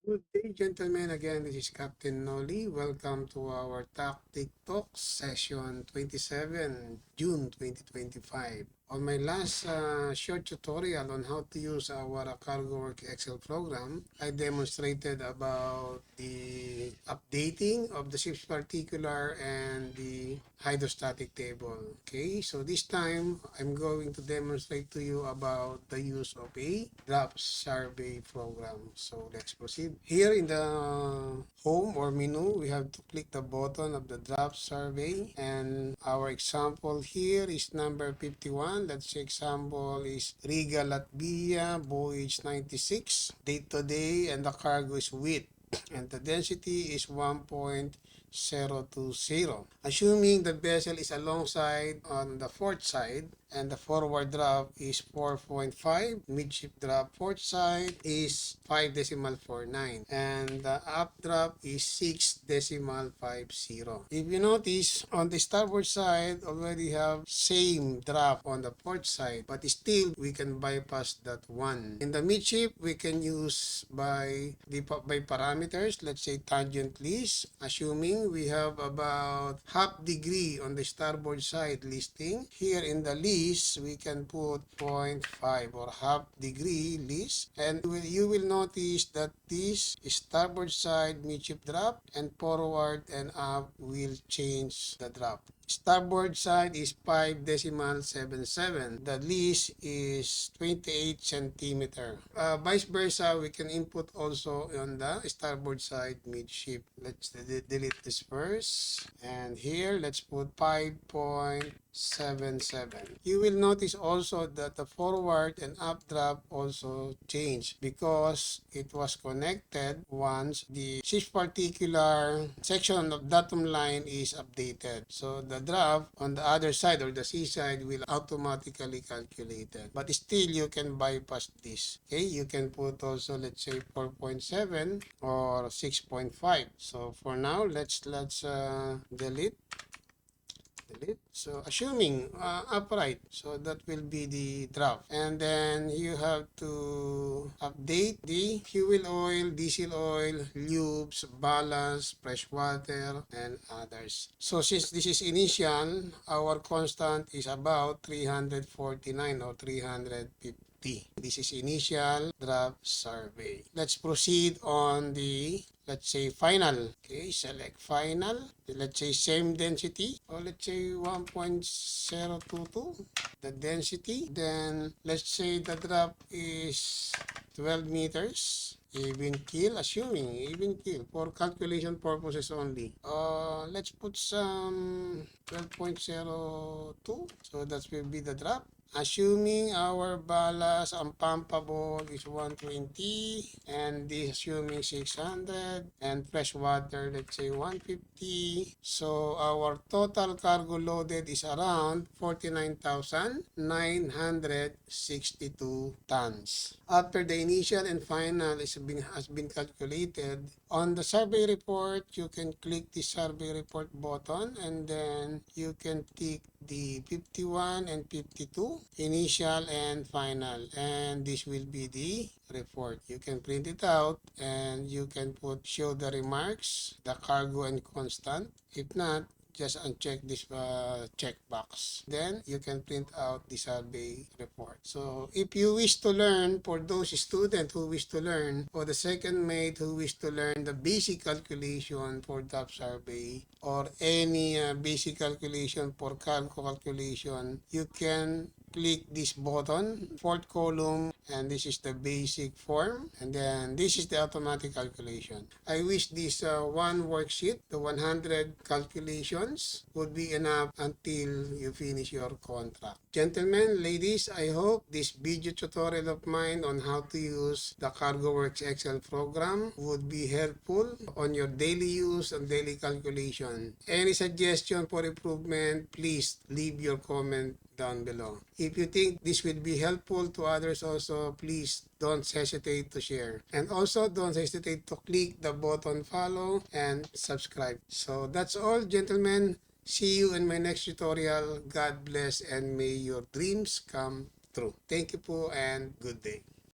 Good day, gentlemen. Again, this is Captain Noli. Welcome to our Tactic Talk session 27, June 2025. On my last short tutorial on how to use our CargoWorks Excel program, I demonstrated about the updating of the ship's particular and the hydrostatic table. Okay, so this time I'm going to demonstrate to you about the use of a draft survey program. So let's proceed. Here in the home or menu, we have to click the button of the draft survey, and our example here is number 51. Let's say example is Riga, Latvia, voyage 96, date today, and the cargo is wheat, and the density is 1.020. Assuming the vessel is alongside on the port side and the forward draft is 4.5, midship draft port side is 5.49, and the updraft is 6.50. If you notice, on the starboard side already have same draft on the port side, but still we can bypass that one. In the midship, we can use by parameters, let's say tangent least, assuming we have about half degree on the starboard side listing. Here in the least, we can put 0.5 or half degree least, and you will notice that this starboard side midship drop and forward and up will change the drop. Starboard side is 5.77. The least is 28 centimeter. Vice versa, we can input also on the starboard side midship. Let's delete this first. And here, let's put 5.77. You will notice also that the forward and updraft also changed because it was connected once the ship's particular section of datum line is updated. So the draft on the other side or the C side will automatically calculate it. But still, you can bypass this. Okay, you can put also, let's say 4.7 or 6.5. So for now, let's delete. So assuming upright, so that will be the draft, and then you have to update the fuel oil, diesel oil, lubes, ballast, fresh water, and others. So since this is initial, our constant is about 349 or 350. This is initial draft survey. Let's proceed on the, let's say, final. Okay, select final. Let's say same density, or let's say 1.022 the density. Then let's say the drop is 12 meters. Even keel, assuming even keel for calculation purposes only. Let's put some 12.02. So that will be the drop. Assuming our ballast and pumpable is 120, and this assuming 600, and fresh water, let's say 150. So our total cargo loaded is around 49,962 tons. After the initial and final has been calculated, on the survey report, you can click the survey report button, and then you can tick the 51 and 52, initial and final, and this will be the report. You can print it out and you can put show the remarks, the cargo and constant. If not, just uncheck this checkbox. Then you can print out the survey report. So if you wish to learn, for those students who wish to learn, or the second mate who wish to learn the basic calculation for draft survey, or any basic calculation for cargo calculation, you can click this button, fourth column, and this is the basic form, and then this is the automatic calculation. I wish this one worksheet, the 100 calculations, would be enough until you finish your contract. Gentlemen, ladies, I hope this video tutorial of mine on how to use the CargoWorks Excel program would be helpful on your daily use and daily calculation. Any suggestion for improvement, please leave your comment down below. If you think this will be helpful to others also, please don't hesitate to share. And also don't hesitate to click the button follow and subscribe. So that's all, gentlemen. See you in my next tutorial. God bless and may your dreams come true. Thank you po and good day.